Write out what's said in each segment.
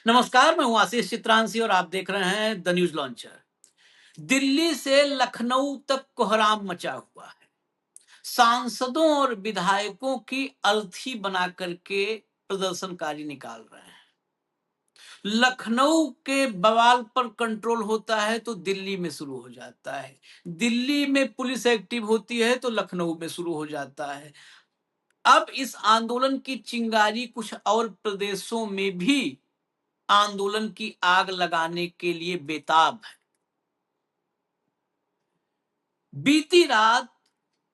नमस्कार, मैं हूं आशीष चित्रांशी और आप देख रहे हैं द न्यूज लॉन्चर। दिल्ली से लखनऊ तक कोहराम मचा हुआ है। सांसदों और विधायकों की अर्थी बना करके प्रदर्शनकारी निकाल रहे हैं। लखनऊ के बवाल पर कंट्रोल होता है तो दिल्ली में शुरू हो जाता है। दिल्ली में पुलिस एक्टिव होती है तो लखनऊ में शुरू हो जाता है। अब इस आंदोलन की चिंगारी कुछ और प्रदेशों में भी आंदोलन की आग लगाने के लिए बेताब है। बीती रात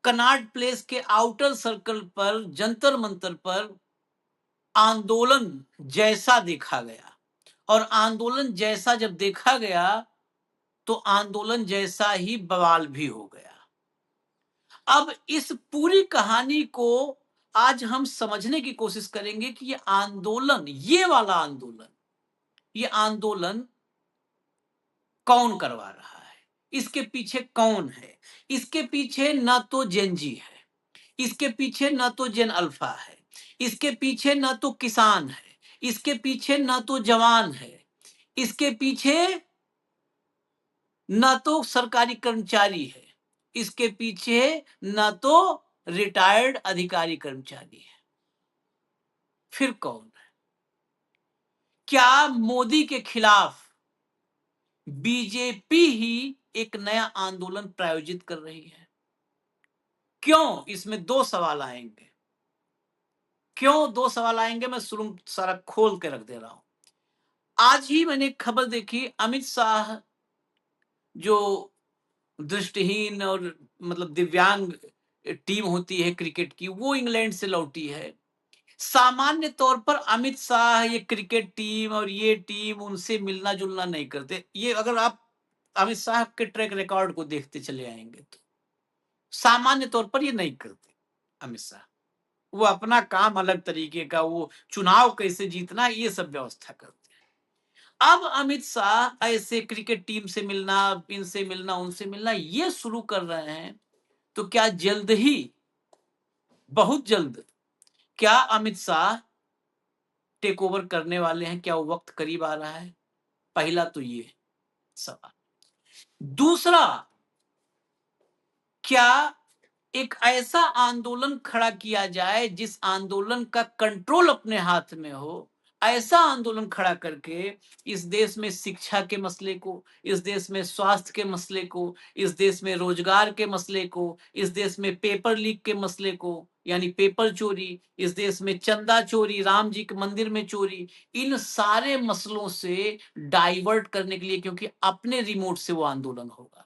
कनॉट प्लेस के आउटर सर्कल पर जंतर मंतर पर आंदोलन जैसा देखा गया, और आंदोलन जैसा जब देखा गया तो आंदोलन जैसा ही बवाल भी हो गया। अब इस पूरी कहानी को आज हम समझने की कोशिश करेंगे कि ये वाला आंदोलन, ये आंदोलन कौन करवा रहा है, इसके पीछे कौन है। इसके पीछे ना तो जेनजी है, इसके पीछे ना तो जेन अल्फा है, इसके पीछे ना तो किसान है, इसके पीछे ना तो जवान है, इसके पीछे ना तो सरकारी कर्मचारी है, इसके पीछे ना तो रिटायर्ड अधिकारी कर्मचारी है। फिर कौन है? क्या मोदी के खिलाफ बीजेपी ही एक नया आंदोलन प्रायोजित कर रही है? क्यों? इसमें दो सवाल आएंगे। क्यों दो सवाल आएंगे, मैं शुरू सारा खोल के रख दे रहा हूं। आज ही मैंने एक खबर देखी, अमित शाह जो दृष्टिहीन और मतलब दिव्यांग टीम होती है क्रिकेट की, वो इंग्लैंड से लौटी है। सामान्य तौर पर अमित शाह ये क्रिकेट टीम और ये टीम उनसे मिलना जुलना नहीं करते। ये अगर आप अमित शाह के ट्रैक रिकॉर्ड को देखते चले आएंगे तो सामान्य तौर पर ये नहीं करते अमित शाह। वो अपना काम अलग तरीके का, वो चुनाव कैसे जीतना ये सब व्यवस्था करते हैं। अब अमित शाह ऐसे क्रिकेट टीम से मिलना, इनसे मिलना, उनसे मिलना ये शुरू कर रहे हैं। तो क्या जल्द ही, बहुत जल्द, क्या अमित शाह टेक ओवर करने वाले हैं? क्या वो वक्त करीब आ रहा है? पहला तो ये सवाल। दूसरा, क्या एक ऐसा आंदोलन खड़ा किया जाए जिस आंदोलन का कंट्रोल अपने हाथ में हो, ऐसा आंदोलन खड़ा करके इस देश में शिक्षा के मसले को, इस देश में स्वास्थ्य के मसले को, इस देश में रोजगार के मसले को, इस देश में पेपर लीक के मसले को यानी पेपर चोरी, इस देश में चंदा चोरी, राम जी के मंदिर में चोरी, इन सारे मसलों से डाइवर्ट करने के लिए, क्योंकि अपने रिमोट से वो आंदोलन होगा।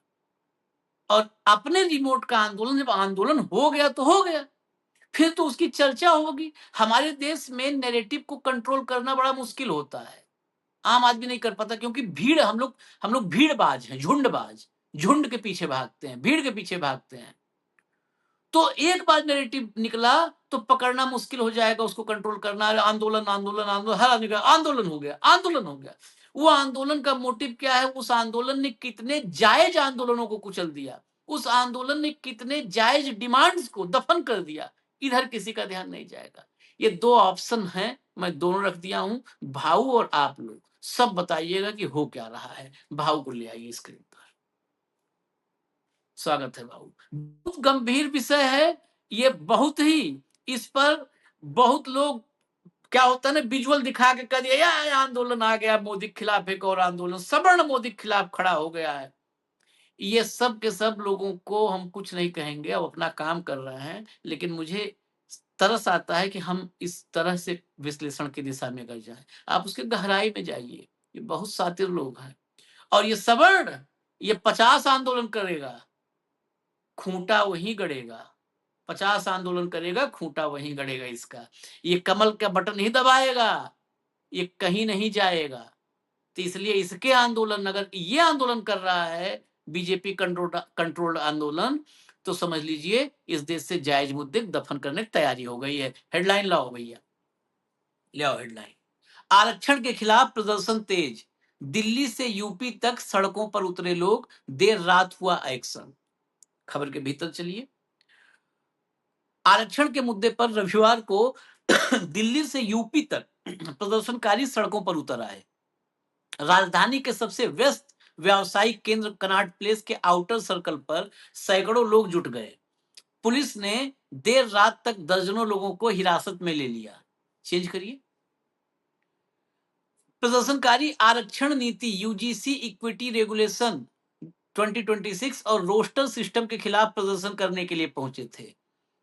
और अपने रिमोट का आंदोलन, जब आंदोलन हो गया तो हो गया, फिर तो उसकी चर्चा होगी। हमारे देश में नैरेटिव को कंट्रोल करना बड़ा मुश्किल होता है, आम आदमी नहीं कर पाता, क्योंकि भीड़, हम लोग भीड़बाज हैं, झुंडबाज, झुंड के पीछे भागते हैं, भीड़ के पीछे भागते हैं। तो एक बार नैरेटिव निकला तो पकड़ना मुश्किल हो जाएगा, उसको कंट्रोल करना। आंदोलन आंदोलन आंदोलन, हर आदमी का आंदोलन हो गया, आंदोलन हो गया। वो आंदोलन का मोटिव क्या है? उस आंदोलन ने कितने जायज आंदोलनों को कुचल दिया, उस आंदोलन ने कितने जायज डिमांड्स को दफन कर दिया, इधर किसी का ध्यान नहीं जाएगा। ये दो ऑप्शन हैं, मैं दोनों रख दिया हूं। भाऊ और आप लोग सब बताइएगा कि हो क्या रहा है। भाऊ को ले आइए स्क्रीन पर। स्वागत है भाऊ। बहुत गंभीर विषय है ये, बहुत ही, इस पर बहुत लोग, क्या होता है ना, विजुअल दिखा के कह दिया या आंदोलन आ गया, मोदी के खिलाफ एक और आंदोलन, सवर्ण मोदी के खिलाफ खड़ा हो गया है। ये सब के सब लोगों को हम कुछ नहीं कहेंगे, अब अपना काम कर रहे हैं, लेकिन मुझे तरस आता है कि हम इस तरह से विश्लेषण की दिशा में गए जाए। आप उसके गहराई में जाइए, ये बहुत शातिर लोग हैं। और ये सवर्ण, ये 50 आंदोलन करेगा, खूंटा वहीं गड़ेगा। 50 आंदोलन करेगा, खूंटा वहीं गड़ेगा इसका। ये कमल का बटन ही दबाएगा, ये कहीं नहीं जाएगा। तो इसलिए इसके आंदोलन, अगर ये आंदोलन कर रहा है बीजेपी कंट्रोल्ड आंदोलन, तो समझ लीजिए इस देश से जायज मुद्दे दफन करने की तैयारी हो गई है। हेडलाइन लाओ भैया, ले आओ हेडलाइन। आरक्षण के खिलाफ प्रदर्शन तेज, दिल्ली से यूपी तक सड़कों पर उतरे लोग, देर रात हुआ एक्शन। खबर के भीतर चलिए। आरक्षण के मुद्दे पर रविवार को दिल्ली से यूपी तक प्रदर्शनकारी सड़कों पर उतर आए। राजधानी के सबसे व्यस्त व्यावसायिक केंद्र कनॉट प्लेस के आउटर सर्कल पर सैकड़ों लोग जुट गए। पुलिस ने देर रात तक दर्जनों लोगों को हिरासत में ले लिया। चेंज करिए। प्रदर्शनकारी आरक्षण नीति यूजीसी इक्विटी रेगुलेशन 2026 और रोस्टर सिस्टम के खिलाफ प्रदर्शन करने के लिए पहुंचे थे।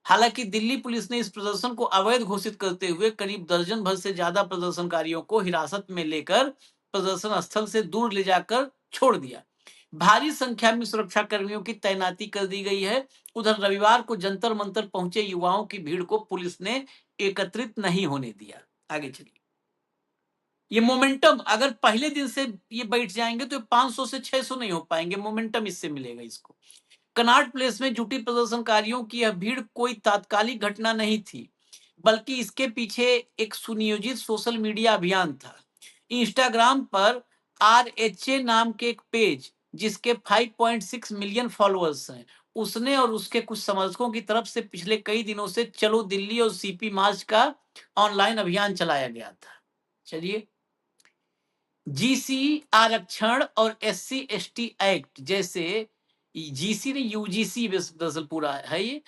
हालांकि दिल्ली पुलिस ने इस प्रदर्शन को अवैध घोषित करते हुए करीब दर्जन भर से ज्यादा प्रदर्शनकारियों को हिरासत में लेकर प्रदर्शन स्थल से दूर ले जाकर छोड़ दिया। भारी संख्या में सुरक्षा कर्मियों की तैनाती कर दी गई है। उधर रविवार को जंतर मंतर पहुंचे युवाओं की भीड़ को पुलिस ने एकत्रित नहीं होने दिया। आगे चलिए। ये मोमेंटम अगर पहले दिन से ये बैठ जाएंगे तो 500 से 600 नहीं हो पाएंगे। मोमेंटम इससे मिलेगा इसको। कनॉट प्लेस में जुटी प्रदर्शनकारियों की यह भीड़ कोई तात्कालिक घटना नहीं थी, बल्कि इसके पीछे एक सुनियोजित सोशल मीडिया अभियान था। इंस्टाग्राम पर RHA नाम के एक पेज जिसके 5.6 मिलियन फॉलोअर्स हैं, उसने और उसके कुछ समर्थकों की तरफ से पिछले कई दिनों से चलो दिल्ली और सीपी मार्च का ऑनलाइन अभियान चलाया गया था। चलिए। जीसी आरक्षण और SC/ST एक्ट जैसे जीसी ने यूजीसी दरअसल पूरा है ये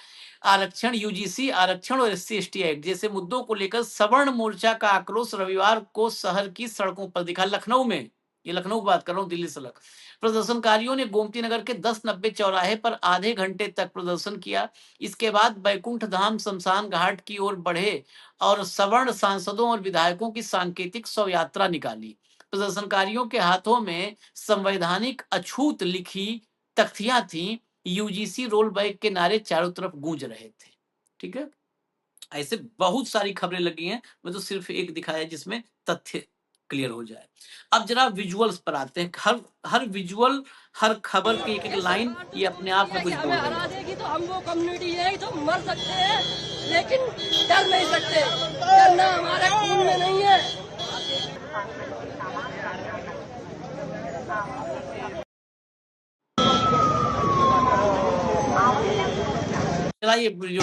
आरक्षण यूजीसी आरक्षण और SC/ST एक्ट जैसे मुद्दों को लेकर सवर्ण मोर्चा का आक्रोश रविवार को शहर की सड़कों पर दिखा। लखनऊ में, ये लखनऊ की बात कर रहा हूँ, दिल्ली से अलग। प्रदर्शनकारियों ने गोमती नगर के 1090 चौराहे पर आधे घंटे तक प्रदर्शन किया। इसके बाद बैकुंठ धाम शमशान घाट की ओर बढ़े और सवर्ण सांसदों और विधायकों की सांकेतिक शव यात्रा निकाली। प्रदर्शनकारियों के हाथों में संवैधानिक अछूत लिखी तख्तियां थी। यूजीसी रोल बैक के नारे चारों तरफ गूंज रहे थे। ठीक है, ऐसे बहुत सारी खबरें लगी हैं। मैं तो सिर्फ एक दिखाया जिसमें तथ्य क्लियर हो जाए। अब जरा विजुअल्स पर आते हैं। हर विजुअल, हर खबर की एक लाइन ये अपने आप में कुछ बोल रही है। देगी तो हम वो कम्युनिटी है तो मर सकते हैं, लेकिन डर नहीं सकते। डरना हमारे खून में नहीं है। चलाइए वीडियो।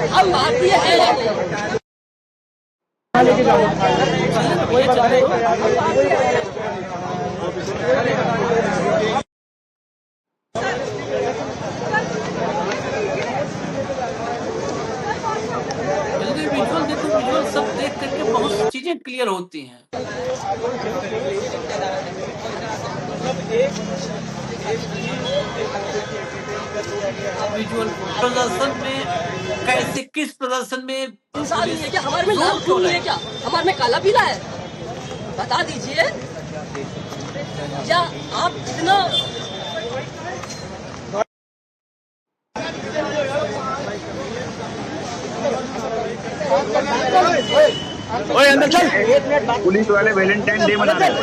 हम भारतीय हैं। जल्दी विजुअल देखो, विजुअल सब देख करके बहुत चीजें क्लियर होती हैं। विजुअल प्रदर्शन में कैसे, किस प्रदर्शन में इंसान नहीं है क्या? हमारे में लाल खून नहीं है क्या? हमारे में काला पीला है? बता दीजिए। क्या आप इतना अंदर चल। पुलिस वाले वैलेंटाइन डे मना रहे हैं।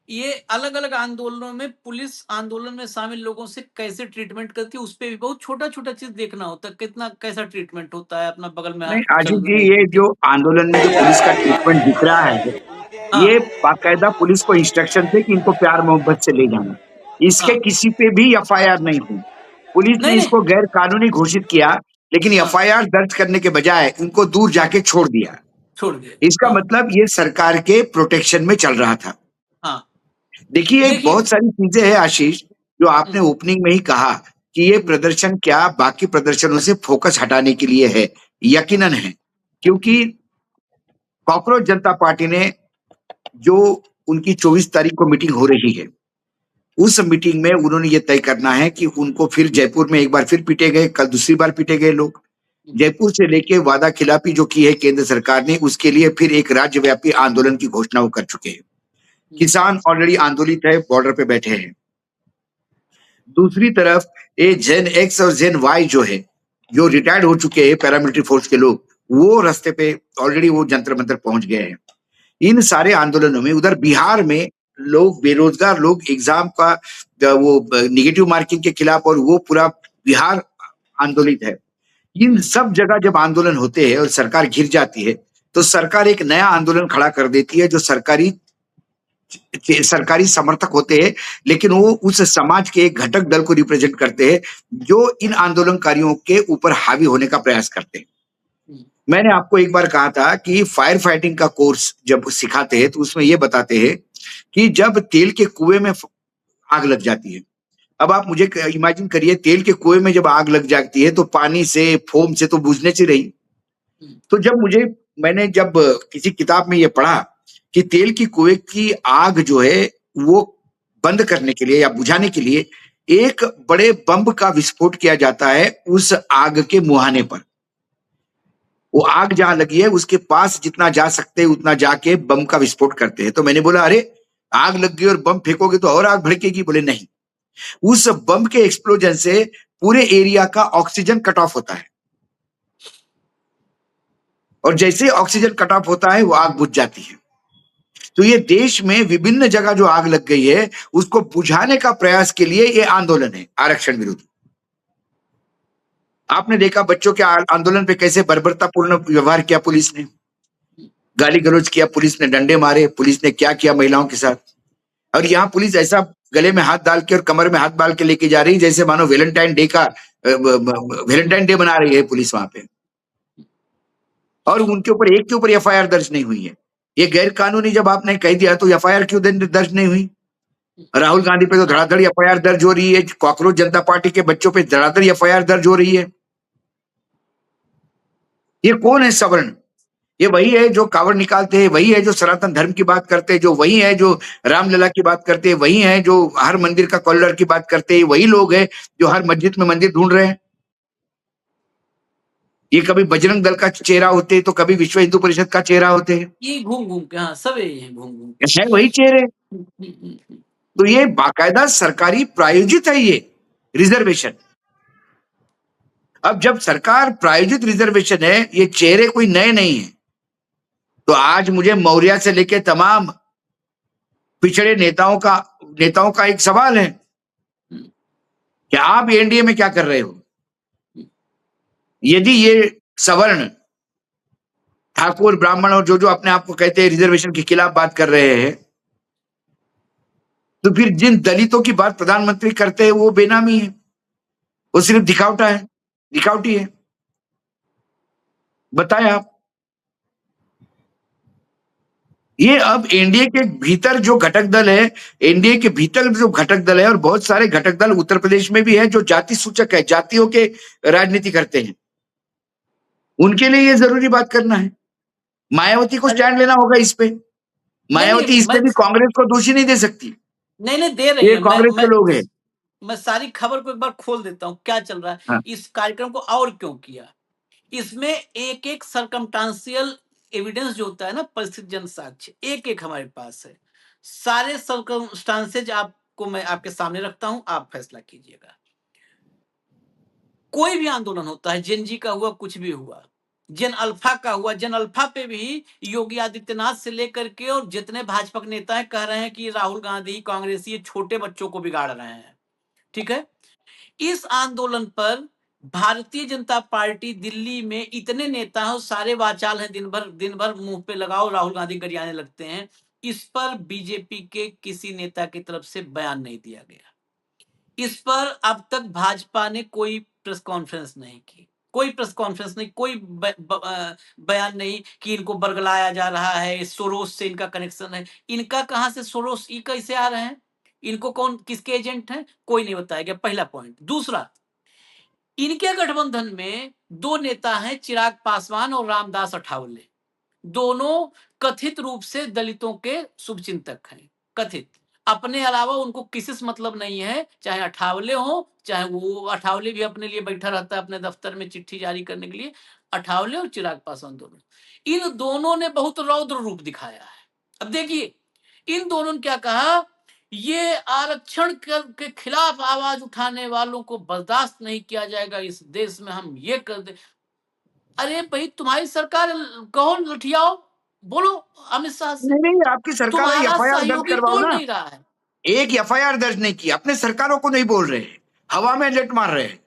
ये अलग अलग आंदोलनों में पुलिस आंदोलन में शामिल लोगों से कैसे ट्रीटमेंट करती है, उस पर भी बहुत छोटा छोटा चीज देखना होता है। कितना कैसा ट्रीटमेंट होता है। अपना बगल में नहीं आजीत जी, ये जो आंदोलन में जो पुलिस का ट्रीटमेंट दिख रहा है, ये बाकायदा पुलिस को इंस्ट्रक्शन थे कि इनको प्यार मोहब्बत से ले जाना। इसके किसी पे भी FIR नहीं हुई। पुलिस ने इसको गैर कानूनी घोषित किया, लेकिन FIR दर्ज करने के बजाय इनको दूर जाके छोड़ दिया। इसका मतलब ये सरकार के प्रोटेक्शन में चल रहा था। देखिए, बहुत सारी चीजें हैं आशीष, जो आपने ओपनिंग में ही कहा कि ये प्रदर्शन क्या बाकी प्रदर्शनों से फोकस हटाने के लिए है। यकीनन है, क्योंकि कॉकरोच जनता पार्टी ने जो उनकी 24 तारीख को मीटिंग हो रही है, उस मीटिंग में उन्होंने ये तय करना है कि उनको फिर जयपुर में एक बार फिर पीटे गए, कल दूसरी बार पीटे गए लोग। जयपुर से लेके वादा खिलाफी जो की है केंद्र सरकार ने, उसके लिए फिर एक राज्यव्यापी आंदोलन की घोषणा वो कर चुके हैं। किसान ऑलरेडी आंदोलित है, बॉर्डर पे बैठे हैं। दूसरी तरफ ये जेन X और जेन Y जो है, जो रिटायर्ड हो चुके हैं पैरामिलिट्री फोर्स के लोग, वो रास्ते पे ऑलरेडी वो जंतर मंतर पहुंच गए हैं। इन सारे आंदोलनों में उधर बिहार में लोग, बेरोजगार लोग एग्जाम का वो निगेटिव मार्किंग के खिलाफ, और वो पूरा बिहार आंदोलित है। इन सब जगह जब आंदोलन होते हैं और सरकार घिर जाती है, तो सरकार एक नया आंदोलन खड़ा कर देती है जो सरकारी समर्थक होते हैं, लेकिन वो उस समाज के एक घटक दल को रिप्रेजेंट करते हैं जो इन आंदोलनकारियों के ऊपर हावी होने का प्रयास करते हैं। मैंने आपको एक बार कहा था कि फायर फाइटिंग का कोर्स जब सिखाते हैं तो उसमें ये बताते हैं कि जब तेल के कुएं में आग लग जाती है, अब आप मुझे इमेजिन करिए, तेल के कुएं में जब आग लग जाती है तो पानी से, फोम से तो बुझने से रही। तो मैंने जब किसी किताब में ये पढ़ा कि तेल की कुएं की आग जो है वो बंद करने के लिए या बुझाने के लिए एक बड़े बम का विस्फोट किया जाता है उस आग के मुहाने पर। वो आग जहां लगी है उसके पास जितना जा सकते हैं उतना जाके बम का विस्फोट करते हैं। तो मैंने बोला, अरे आग लग गई और बम फेंकोगे तो और आग भड़केगी? बोले नहीं, उस बम के एक्सप्लोजन से पूरे एरिया का ऑक्सीजन कट ऑफ होता है, और जैसे ऑक्सीजन कट ऑफ होता है वो आग बुझ जाती है। तो ये देश में विभिन्न जगह जो आग लग गई है उसको बुझाने का प्रयास के लिए ये आंदोलन है आरक्षण विरोधी। आपने देखा बच्चों के आंदोलन पे कैसे बर्बरतापूर्ण व्यवहार किया पुलिस ने, गाली गलौज किया पुलिस ने, डंडे मारे पुलिस ने, क्या किया महिलाओं के साथ। और यहाँ पुलिस ऐसा गले में हाथ डाल के और कमर में हाथ डाल के लेके जा रही जैसे मानो वैलेंटाइन डे मना रही है पुलिस वहां पे, और उनके ऊपर एक के ऊपर एफआईआर दर्ज नहीं हुई है। ये गैर कानूनी जब आपने कह दिया तो एफआईआर क्यों दर्ज नहीं हुई? राहुल गांधी पे तो धड़ाधड़ एफआईआर दर्ज हो रही है, कॉकरोच जनता पार्टी के बच्चों पे धड़ाधड़ एफआईआर दर्ज हो रही है। ये कौन है सवर्ण? ये वही है जो कावड़ निकालते हैं, वही है जो सनातन धर्म की बात करते हैं, जो वही है जो रामलला की बात करते हैं, वही है जो हर मंदिर का कॉरिडोर की बात करते हैं, वही लोग हैं जो हर मस्जिद में मंदिर ढूंढ रहे हैं। ये कभी बजरंग दल का चेहरा होते हैं तो कभी विश्व हिंदू परिषद का चेहरा होते हैं, ये घूम घूम के, हाँ सब यही है घूम घूम के। है वही चेहरे। तो ये बाकायदा सरकारी प्रायोजित है ये रिजर्वेशन। अब जब सरकार प्रायोजित रिजर्वेशन है, ये चेहरे कोई नए नहीं है। तो आज मुझे मौर्य से लेके तमाम पिछड़े नेताओं का एक सवाल है कि आप एनडीए में क्या कर रहे हो? यदि ये सवर्ण ठाकुर ब्राह्मण और जो अपने आप को कहते हैं रिजर्वेशन के खिलाफ बात कर रहे हैं, तो फिर जिन दलितों की बात प्रधानमंत्री करते हैं वो बेनामी है, वो सिर्फ दिखावटी है। बताएं आप। ये अब एनडीए के भीतर जो घटक दल है, एनडीए के भीतर जो घटक दल है, और बहुत सारे घटक दल उत्तर प्रदेश में भी है जो जाति सूचक है, जातियों के राजनीति करते हैं, उनके लिए ये जरूरी बात करना है। मायावती को स्टैंड लेना होगा इस पे। मायावती इस पे भी कांग्रेस को दोषी नहीं दे सकती। नहीं दे रही ये है। कांग्रेस के लोग हैं। मैं सारी खबर को एक बार खोल देता हूँ क्या चल रहा है। हाँ। इस कार्यक्रम को और क्यों किया, इसमें एक एक सर्कमस्टांशियल एविडेंस जो होता है ना, परिस्थिति जन साक्ष्य, एक एक हमारे पास है। सारे सर्कमस्टांसेज आपको मैं आपके सामने रखता हूं, आप फैसला कीजिएगा। कोई भी आंदोलन होता है, जेन जी का हुआ, कुछ भी हुआ, जेन अल्फा का हुआ, जेन अल्फा पे भी योगी आदित्यनाथ से लेकर के और जितने भाजपा के नेता हैं कह रहे हैं कि राहुल गांधी कांग्रेसी ये छोटे बच्चों को बिगाड़ रहे हैं। ठीक है, इस आंदोलन पर भारतीय जनता पार्टी दिल्ली में इतने नेता हैं, सारे वाचाल हैं, दिन भर मुंह पे लगाओ राहुल गांधी गरियाने लगते हैं। इस पर बीजेपी के किसी नेता की तरफ से बयान नहीं दिया गया। इस पर अब तक भाजपा ने कोई प्रेस कॉन्फ्रेंस नहीं की, कोई प्रेस कॉन्फ्रेंस नहीं, कोई बयान नहीं कि इनको बरगलाया जा रहा है, सोरोस से इनका कनेक्शन है। इनका कहां से सोरोस, ये कैसे आ रहे हैं, इनको कौन किसके एजेंट हैं, कोई नहीं बताया गया, पहला पॉइंट। दूसरा, इनके गठबंधन में दो नेता हैं, चिराग पासवान और रामदास अठावले, दोनों कथित रूप से दलितों के शुभचिंतक हैं, कथित। अपने अलावा उनको किसी से मतलब नहीं है, चाहे अठावले हो, चाहे वो अठावले भी अपने लिए बैठा रहता है अपने दफ्तर में चिट्ठी जारी करने के लिए, अठावले और चिराग पासवान दोनों, इन दोनों ने बहुत रौद्र रूप दिखाया है। अब देखिए, इन दोनों ने क्या कहा, ये आरक्षण के खिलाफ आवाज उठाने वालों को बर्दाश्त नहीं किया जाएगा, इस देश में हम ये कर दे। अरे भाई, तुम्हारी सरकार, कौन लठियाओ, बोलो अमित शाह से। नहीं, आपकी सरकार तुम्हारा एफआईआर दर्ज सहयोगी करवाओ बोल ना। नहीं रहा है। एक एफआईआर दर्ज नहीं की, अपने सरकारों को नहीं बोल रहे, हवा में लेट मार रहे हैं।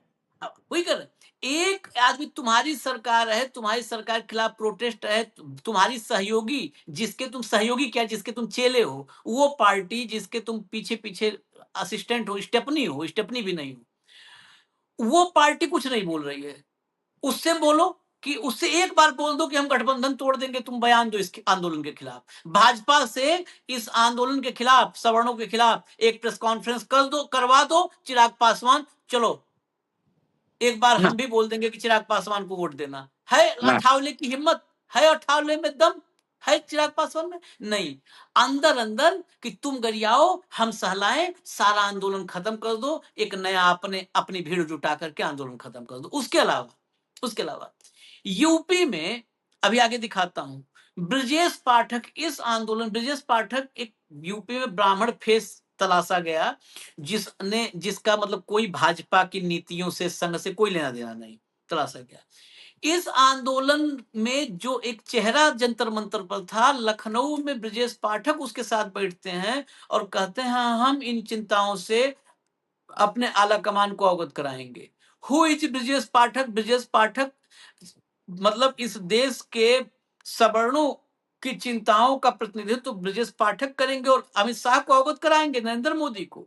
वही कर रहे, एक आदमी, तुम्हारी सरकार है, तुम्हारी सरकार के खिलाफ प्रोटेस्ट है, तुम्हारी सहयोगी, जिसके तुम सहयोगी क्या, जिसके तुम चेले हो, वो पार्टी जिसके तुम पीछे पीछे असिस्टेंट हो, स्टेपनी भी नहीं हो, वो पार्टी कुछ नहीं बोल रही है। उससे बोलो कि उससे एक बार बोल दो कि हम गठबंधन तोड़ देंगे, तुम बयान दो इस आंदोलन के खिलाफ। भाजपा से इस आंदोलन के खिलाफ, सवर्णों के खिलाफ एक प्रेस कॉन्फ्रेंस करवा दो, चिराग पासवान, चलो एक बार ना हम भी बोल देंगे कि चिराग पासवान को वोट देना है। ना अठावले की हिम्मत है, अठावले में दम है चिराग पासवान में नहीं। अंदर अंदर कि तुम गरियाओ, हम सहलाएं, सारा आंदोलन खत्म कर दो, एक नया अपनी भीड़ जुटा करके आंदोलन खत्म कर दो। उसके अलावा यूपी में अभी आगे दिखाता हूं, ब्रजेश पाठक एक यूपी में ब्राह्मण फेस तलाशा गया, जिसका मतलब कोई भाजपा की नीतियों से, संघ से कोई लेना देना नहीं, तलाशा गया। इस आंदोलन में जो एक चेहरा जंतर मंतर पर था, लखनऊ में ब्रजेश पाठक उसके साथ बैठते हैं और कहते हैं हम इन चिंताओं से अपने आला कमान को अवगत कराएंगे। हु इज ब्रजेश पाठक मतलब इस देश के सवर्णों की चिंताओं का प्रतिनिधित्व तो ब्रजेश पाठक करेंगे और अमित शाह को अवगत कराएंगे, नरेंद्र मोदी को।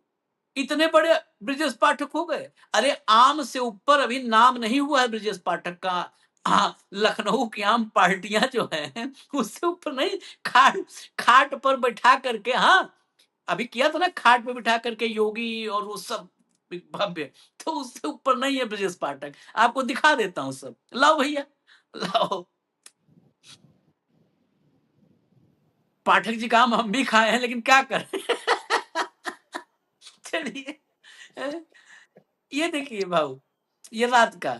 इतने बड़े ब्रजेश पाठक हो गए। अरे आम से ऊपर अभी नाम नहीं हुआ है ब्रजेश पाठक का। लखनऊ की आम पार्टियां जो हैं उससे ऊपर नहीं, खाट पर बैठा करके, हाँ अभी किया था ना, खाट पे बिठा करके योगी और वो सब भव्य, तो उससे ऊपर नहीं है ब्रजेश पाठक। आपको दिखा देता हूं सब, लाओ भैया लाओ। पाठक जी का हम भी खाए हैं, लेकिन क्या करें। चलिए, ये देखिए भाऊ, ये रात का,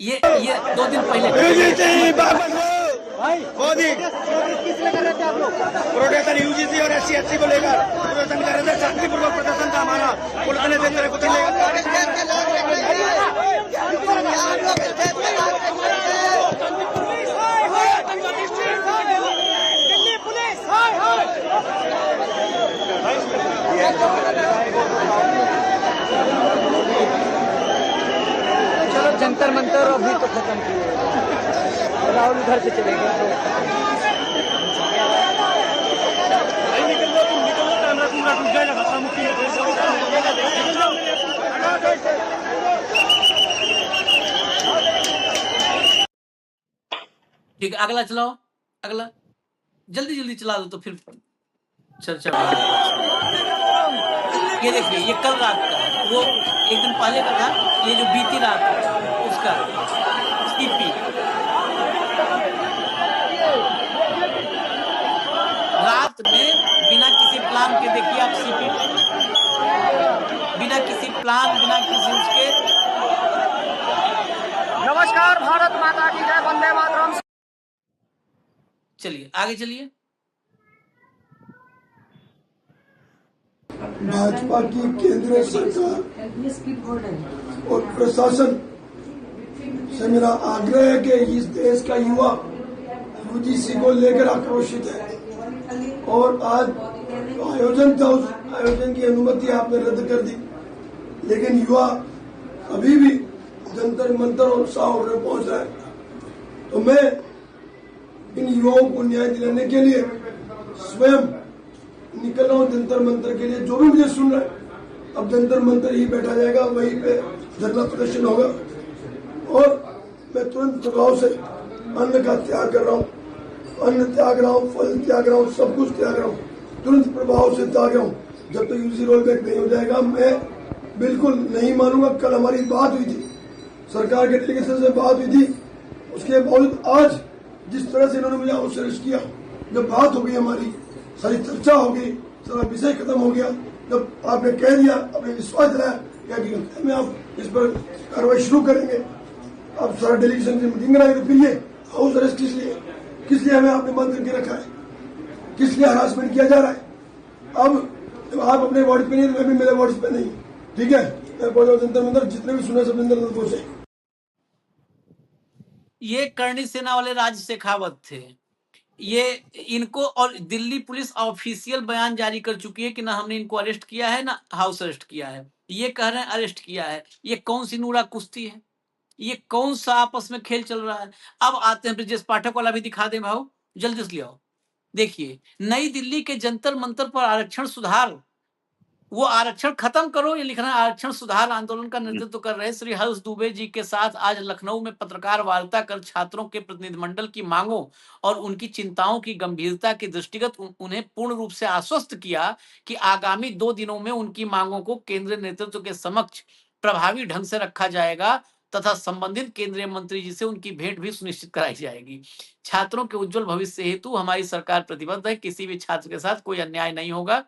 ये 2 दिन पहले मोदी प्रोटेक्शन यूजीसी और SC/ST को लेकर प्रदर्शन कर रहे थे, शांतिपूर्वक प्रदर्शन था हमारा, पुलिस ने देख रहे कुछ चलो जंतर मंतर अभी तो खत्म किए, राहुल उधर से चले गए तो ठीक है, अगला चलाओ, अगला जल्दी चला दो तो फिर चर्चा। ये देखिए, ये कल रात का है, वो एक दिन पहले का था, ये जो बीती रात है उसका सीपी। रात में बिना किसी प्लान के, देखिए आप सीपी, बिना किसी प्लान, बिना किसी उसके। नमस्कार, भारत माता की जय, वंदे मातरम। चलिए आगे चलिए। भाजपा की केंद्रीय सरकार और प्रशासन से मेरा आग्रह है कि इस देश का युवा यूजीसी को लेकर आक्रोशित है और आज आयोजन था, उस आयोजन की अनुमति आपने रद्द कर दी, लेकिन युवा अभी भी जंतर मंतर और साहौर में पहुंच रहा है। तो मैं इन युवाओं को न्याय दिलाने के लिए स्वयं निकल रहा हूँ जंतर मंतर के लिए। जो भी मुझे सुन रहा है, अब जंतर मंतर ही बैठा जाएगा, वहीं पे धरना प्रदर्शन होगा और मैं तुरंत प्रभाव से अन्न का त्याग कर रहा हूँ, अन्न त्याग रहा हूँ, फल त्याग रहा हूँ, सब कुछ त्याग रहा हूँ, तुरंत प्रभाव से त्याग रहा हूँ। जब तक यूजी रोल बैक नहीं हो जाएगा मैं बिल्कुल नहीं मानूंगा। कल हमारी बात हुई थी, सरकार के डेलीगेशन से बात हुई थी, उसके बावजूद आज जिस तरह से इन्होंने मुझे हाउस अरेस्ट किया, जब बात हो गई हमारी, सारी चर्चा हो गई, सारा विषय खत्म हो गया, जब आपने कह दिया, आपने विश्वास दिलाया कि में आप इस पर कार्रवाई शुरू करेंगे, अब सारा डेलीगेशन की मीटिंग कराई, तो फिर ये हाउस अरेस्ट किस लिए हमें आपने बंद करके रखा है, किस लिए हरासमेंट किया जा रहा है। अब आप अपने वर्ड पे नहीं, मैं भी मेरे वर्ड्स पे नहीं, ठीक है। मैं बोल रहा हूँ जंतर मंतर जितने भी सुने सब जंतर मंतर से। ये करणी सेना वाले राज शेखावत थे। ये इनको, और दिल्ली पुलिस ऑफिशियल बयान जारी कर चुकी है कि ना हमने इनको अरेस्ट किया है ना हाउस अरेस्ट किया है। ये कह रहे हैं अरेस्ट किया है। ये कौन सी नूरा कुश्ती है? ये कौन सा आपस में खेल चल रहा है? अब आते हैं ब्रजेश पाठक वाला भी दिखा दें भाऊ, जल्दी से ले आओ। देखिए, नई दिल्ली के जंतर मंतर पर आरक्षण सुधार, वो आरक्षण खत्म करो ये लिख रहे हैं। आरक्षण सुधार आंदोलन का नेतृत्व कर रहे श्री हर्ष दुबे जी के साथ आज लखनऊ में पत्रकार वार्ता कर छात्रों के प्रतिनिधिमंडल की मांगों और उनकी चिंताओं की गंभीरता के दृष्टिगत उन्हें पूर्ण रूप से आश्वस्त किया कि आगामी 2 दिनों में उनकी मांगों को केंद्रीय नेतृत्व के समक्ष प्रभावी ढंग से रखा जाएगा तथा संबंधित केंद्रीय मंत्री जी से उनकी भेंट भी सुनिश्चित कराई जाएगी। छात्रों के उज्जवल भविष्य हेतु हमारी सरकार प्रतिबद्ध है। किसी भी छात्र के साथ कोई अन्याय नहीं होगा।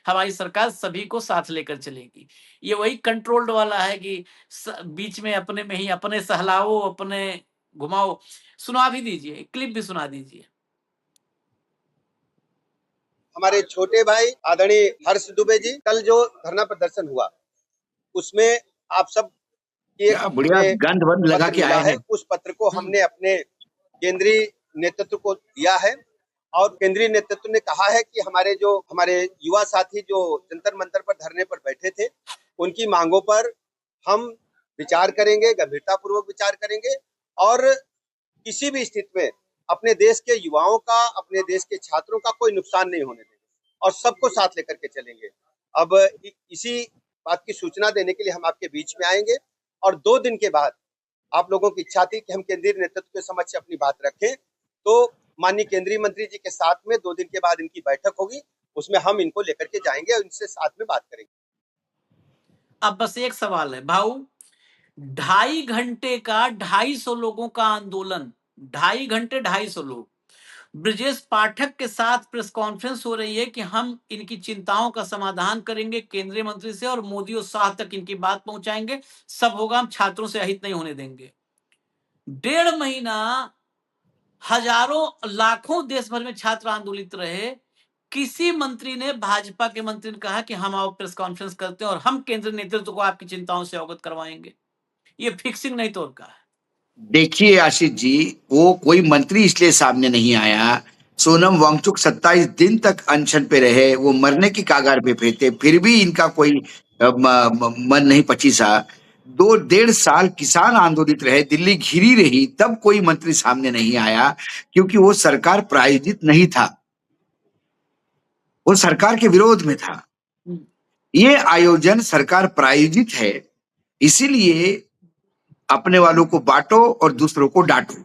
हमारी सरकार सभी को साथ लेकर चलेगी। ये वही कंट्रोल्ड वाला है कि बीच में अपने में ही अपने सहलाओ, अपने घुमाओ। सुना भी दीजिए, क्लिप भी सुना दीजिए। हमारे छोटे भाई आदरणीय हर्ष दुबे जी, कल जो धरना प्रदर्शन हुआ उसमें आप सब बढ़िया गंध वंध लगा के आए हैं। उस पत्र को हमने अपने केंद्रीय नेतृत्व को दिया है और केंद्रीय नेतृत्व ने कहा है कि हमारे युवा साथी जो जंतर मंतर पर धरने पर बैठे थे, उनकी मांगों पर हम विचार करेंगे, गंभीरता पूर्वक विचार करेंगे और किसी भी स्थिति में अपने देश के युवाओं का, अपने देश के छात्रों का कोई नुकसान नहीं होने देंगे और सबको साथ लेकर के चलेंगे। अब इसी बात की सूचना देने के लिए हम आपके बीच में आएंगे और 2 दिन के बाद आप लोगों की इच्छा थी कि हम केंद्रीय नेतृत्व के समक्ष अपनी बात रखें, तो माननीय केंद्रीय मंत्री जी के साथ में 2 दिन के बाद इनकी बैठक होगी, उसमें हम इनको लेकर के जाएंगे और इनसे साथ में बात करेंगे। अब बस एक सवाल है भाऊ, 2.5 घंटे का 250 लोगों का आंदोलन, 2.5 घंटे 250 लोग, ब्रजेश पाठक के साथ प्रेस कॉन्फ्रेंस हो रही है कि हम इनकी चिंताओं का समाधान करेंगे केंद्रीय मंत्री से और मोदी और शाह तक इनकी बात पहुंचाएंगे, सब होगा, हम छात्रों से अहित नहीं होने देंगे। 1.5 महीना हजारों लाखों देश भर में छात्र आंदोलित रहे, किसी मंत्री ने, भाजपा के मंत्री ने कहा कि हम आओ प्रेस कॉन्फ्रेंस करते हैं और हम केंद्रीय नेतृत्व को आपकी चिंताओं से अवगत करवाएंगे। ये फिक्सिंग नहीं तो क्या है? देखिए आशीष जी, वो कोई मंत्री इसलिए सामने नहीं आया। सोनम वांगचुक 27 दिन तक अनशन पे रहे, वो मरने की कागार पे थे, फिर भी इनका कोई मन नहीं पचीसा। 2-1.5 साल किसान आंदोलित रहे, दिल्ली घिरी रही, तब कोई मंत्री सामने नहीं आया क्योंकि वो सरकार प्रायोजित नहीं था, वो सरकार के विरोध में था। ये आयोजन सरकार प्रायोजित है, इसीलिए अपने वालों को बांटो और दूसरों को डांटो।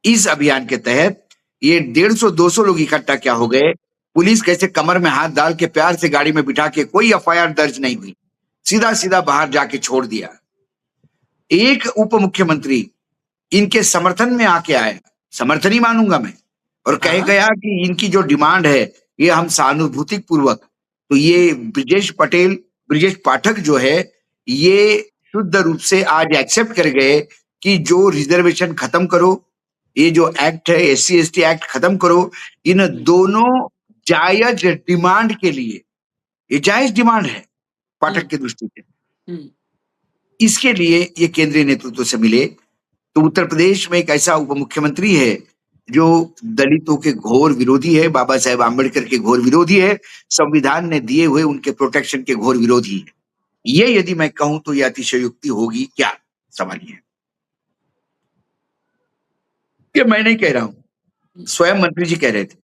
इस अभियान के तहत ये 150-200 लोग इकट्ठा क्या हो गए, पुलिस कैसे कमर में हाथ डाल के प्यार से गाड़ी में बिठा के, कोई एफआईआर दर्ज नहीं हुई, सीधा सीधा बाहर जाके छोड़ दिया। एक उप मुख्यमंत्री इनके समर्थन में आके आए, समर्थन ही मानूंगा मैं, और कह गया कि इनकी जो डिमांड है ये हम सहानुभूति पूर्वक, तो ये ब्रजेश पाठक जो है ये शुद्ध रूप से आज एक्सेप्ट कर गए कि जो रिजर्वेशन खत्म करो, ये जो एक्ट है SC/ST एक्ट खत्म करो। इन दोनों जायज डिमांड के लिए, ये जायज डिमांड है पाठक की दृष्टि से, इसके लिए ये केंद्रीय नेतृत्व से मिले। तो उत्तर प्रदेश में एक ऐसा उप मुख्यमंत्री है जो दलितों के घोर विरोधी है, बाबा साहेब आंबेडकर के घोर विरोधी है, संविधान ने दिए हुए उनके प्रोटेक्शन के घोर विरोधी है। ये यदि मैं कहूं तो ये अतिशयोक्ति होगी क्या? सवाल ये है, ये मैं नहीं कह रहा हूं, स्वयं मंत्री जी कह रहे थे।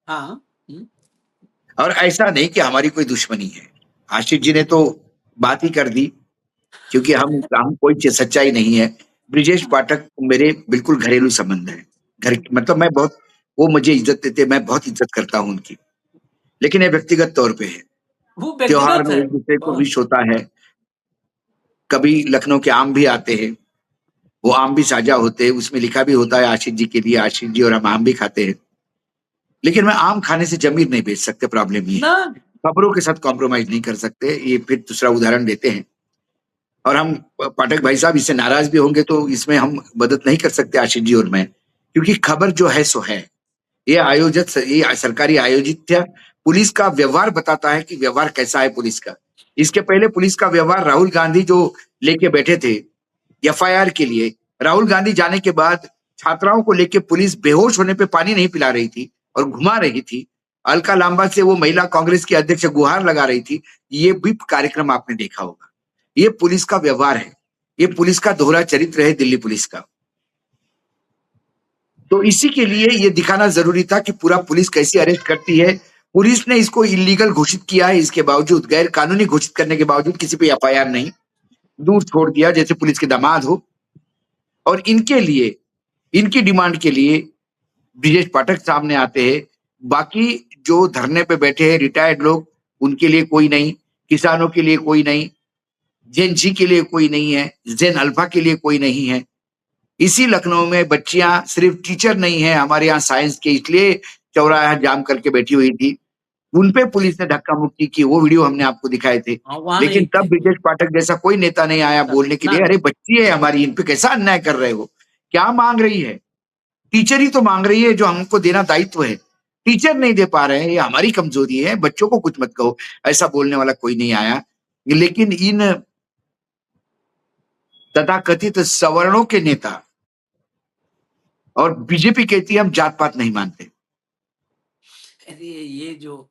हाँ। और ऐसा नहीं कि हमारी कोई दुश्मनी है, आशीष जी ने तो बात ही कर दी, क्योंकि हम कोई सच्चाई नहीं है। ब्रजेश पाठक मेरे बिल्कुल घरेलू संबंध है, मतलब मैं बहुत, वो मुझे इज्जत देते, मैं बहुत इज्जत करता हूं उनकी, लेकिन ये व्यक्तिगत तौर पे है। त्योहार में एक दूसरे को विश होता है, कभी लखनऊ के आम भी आते हैं, वो आम भी साझा होते हैं, उसमें लिखा भी होता है आशीष जी के लिए, आशीष जी और हम आम भी खाते हैं। लेकिन मैं आम खाने से जमीर नहीं बेच सकते, प्रॉब्लम ये, खबरों के साथ कॉम्प्रोमाइज नहीं कर सकते। ये फिर दूसरा उदाहरण देते हैं, और हम पाठक भाई साहब इससे नाराज भी होंगे तो इसमें हम मदद नहीं कर सकते आशीष जी और मैं, क्योंकि खबर जो है सो है। ये सरकारी आयोजित था। पुलिस का व्यवहार बताता है कि व्यवहार कैसा है पुलिस का। इसके पहले पुलिस का व्यवहार, राहुल गांधी जो लेके बैठे थे एफआईआर के लिए, राहुल गांधी जाने के बाद छात्राओं को लेके पुलिस बेहोश होने पे पानी नहीं पिला रही थी और घुमा रही थी, अलका लांबा से वो महिला कांग्रेस की अध्यक्ष गुहार लगा रही थी, ये भी कार्यक्रम आपने देखा होगा। ये पुलिस का व्यवहार है, ये पुलिस का दोहरा चरित्र है दिल्ली पुलिस का। तो इसी के लिए ये दिखाना जरूरी था कि पूरा पुलिस कैसे अरेस्ट करती है। पुलिस ने इसको इलीगल घोषित किया है, इसके बावजूद गैर कानूनी घोषित करने के बावजूद किसी पे एफआईआर नहीं, दूर छोड़ दिया जैसे पुलिस के दामाद हो। और इनके लिए, इनकी डिमांड के लिए ब्रिजेश पाठक सामने आते हैं। बाकी जो धरने पे बैठे हैं रिटायर्ड लोग, उनके लिए कोई नहीं, किसानों के लिए कोई नहीं, जेन जी के लिए कोई नहीं है, जेन अल्फा के लिए कोई नहीं है। इसी लखनऊ में बच्चियां, सिर्फ टीचर नहीं है हमारे यहाँ साइंस के, इसलिए चौराहा जाम करके बैठी हुई थी, उन पे पुलिस ने धक्का मुक्की की, वो वीडियो हमने आपको दिखाए थे। वहां लेकिन नहीं तब थे। ब्रिजेश पाठक जैसा कोई नेता नहीं आया बोलने के ना लिए, अरे बच्ची है हमारी, इन पे कैसा अन्याय कर रहे हो, क्या मांग रही है। टीचर ही तो मांग रही है जो हमको देना दायित्व है, टीचर नहीं दे पा रहे हैं, ये हमारी कमजोरी है, बच्चों को कुछ मत कहो। ऐसा बोलने वाला कोई नहीं आया। लेकिन इन तथाकथित सवर्णों के नेता, और बीजेपी कहती है हम जात पात नहीं मानते। अरे ये जो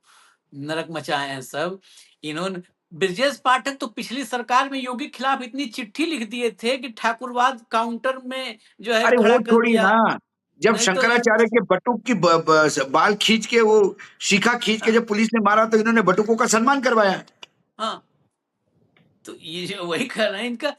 नरक मचाए हैं सब इन्होंने। ब्रजेश पाठक तो पिछली सरकार में योगी के खिलाफ इतनी चिट्ठी लिख दिए थे कि ठाकुरवाद काउंटर में जो है अरे खड़ा वो कर छोड़िए दिया। ना, जब नहीं तो शंकराचार्य के बटुक की बाल खींच के, वो शिखा खींच के जब पुलिस ने मारा तो इन्होंने बटुकों का सम्मान करवाया। हाँ, तो ये जो वही कर रहे हैं इनका,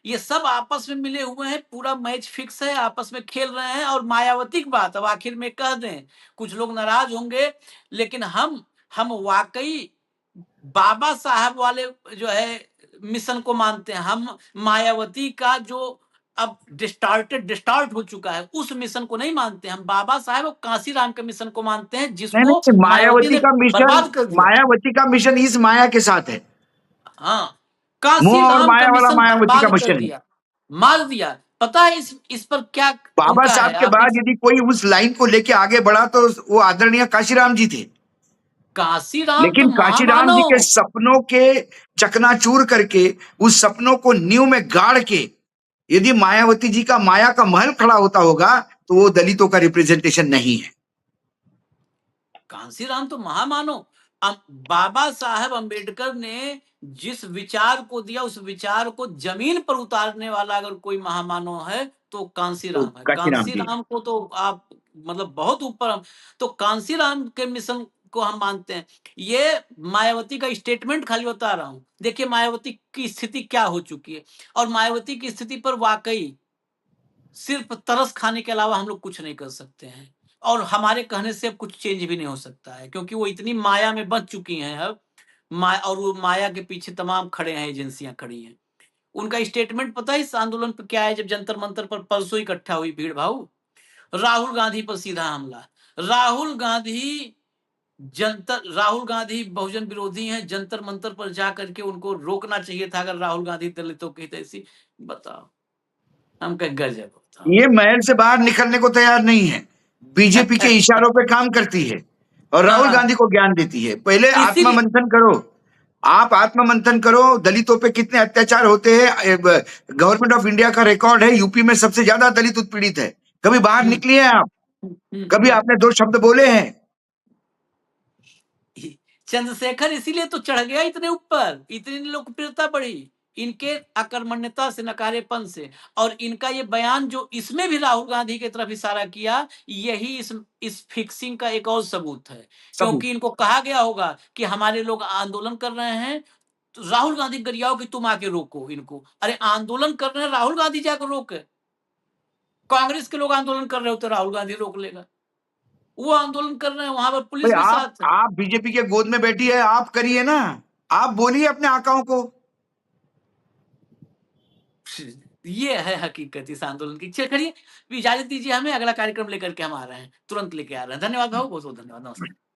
ये सब आपस में मिले हुए हैं, पूरा मैच फिक्स है, आपस में खेल रहे हैं। और मायावती की बात अब आखिर में कह दें, कुछ लोग नाराज होंगे, लेकिन हम वाकई बाबा साहब वाले जो है मिशन को मानते हैं। हम मायावती का जो अब डिस्टार्ट हो चुका है उस मिशन को नहीं मानते। हम बाबा साहब और कांसीराम के मिशन को मानते हैं, नहीं जिसको नहीं, मायावती ने बर्बाद कर दिया। मायावती का मिशन इस माया के साथ है, हाँ, मोह और कांसीराम का माया वाला मिशन मायावती का बर्बाद कर मिशन है। दिया, मार दिया। पता है इस पर क्या बाबा उनका साहब है? के आप बाद यदि कोई उस लाइन को लेके आगे बढ़ा तो वो आदरणीय काशीराम जी थे। कांसीराम तो लेकिन काशीराम जी के महामानव। सपनों के चकनाचूर करके, उस सपनों को नींव में गाड़ के, यदि मायावती जी का माया का महल खड़ा होता होगा तो वो दलितों का रिप्रेजेंटेशन नहीं है। कांसीराम तो महामानव। बाबा साहब अंबेडकर ने जिस विचार को दिया, उस विचार को जमीन पर उतारने वाला अगर कोई महामानव है तो तो कांसीराम है। काशीराम जी। कांसीराम को तो आप मतलब बहुत ऊपर तो कांसीराम के मिशन को हम मानते हैं। ये मायावती का स्टेटमेंट खाली बता रहा हूं। देखिए मायावती की स्थिति क्या हो चुकी है, और मायावती की स्थिति पर वाकई सिर्फ तरस खाने के अलावा हम लोग कुछ नहीं कर सकते हैं। और हमारे कहने से अब कुछ चेंज भी नहीं हो सकता है, क्योंकि वो इतनी माया में बंध चुकी हैं अब। और वो माया के पीछे तमाम खड़े हैं, एजेंसियां खड़ी हैं। उनका स्टेटमेंट पता है इस आंदोलन पर क्या है? जब जंतर मंतर पर परसों इकट्ठा हुई भीड़ भाव, राहुल गांधी पर सीधा हमला। राहुल गांधी राहुल गांधी बहुजन विरोधी हैं। जंतर मंतर पर जाकर के उनको रोकना चाहिए था, अगर राहुल गांधी दलितों की तैसी। बताओ, हम कह गजब। बताओ ये महल से बाहर निकलने को तैयार नहीं है, बीजेपी के इशारों पे काम करती है और राहुल हाँ, गांधी को ज्ञान देती है। पहले आत्मा इसीलिए मंथन करो, आप आत्म मंथन करो, दलितों पे कितने अत्याचार होते हैं। गवर्नमेंट ऑफ इंडिया का रिकॉर्ड है, यूपी में सबसे ज्यादा दलित उत्पीड़ित है। कभी बाहर हम्म, निकली हैं आप? कभी हम्म। आपने दो शब्द बोले हैं? चंद्रशेखर इसीलिए तो चढ़ गया इतने ऊपर, इतनी लोकप्रियता बढ़ी इनके अकर्मण्यता से, नकारेपन से। और इनका ये बयान जो इसमें भी राहुल गांधी की तरफ इशारा किया, यही इस फिक्सिंग का एक और सबूत है। सबूत। क्योंकि इनको कहा गया होगा कि हमारे लोग आंदोलन कर रहे हैं, तो राहुल गांधी गरियाओ कि तुम आके रोको इनको। अरे आंदोलन कर रहे हैं, राहुल गांधी जाकर रोके। कांग्रेस के लोग आंदोलन कर रहे हो तो राहुल गांधी रोक लेगा। वो आंदोलन कर रहे हैं, वहां पर भाई पुलिस भी साथ है। आप बीजेपी के गोद में बैठी है, आप करिए ना, आप बोलिए अपने आकाओं को। ये है हकीकत इस आंदोलन की। चलिए इजाजत दीजिए हमें, अगला कार्यक्रम लेकर के हम आ रहे हैं, तुरंत लेके आ रहे हैं। धन्यवाद भाऊ, बहुत बहुत धन्यवाद, नमस्ते।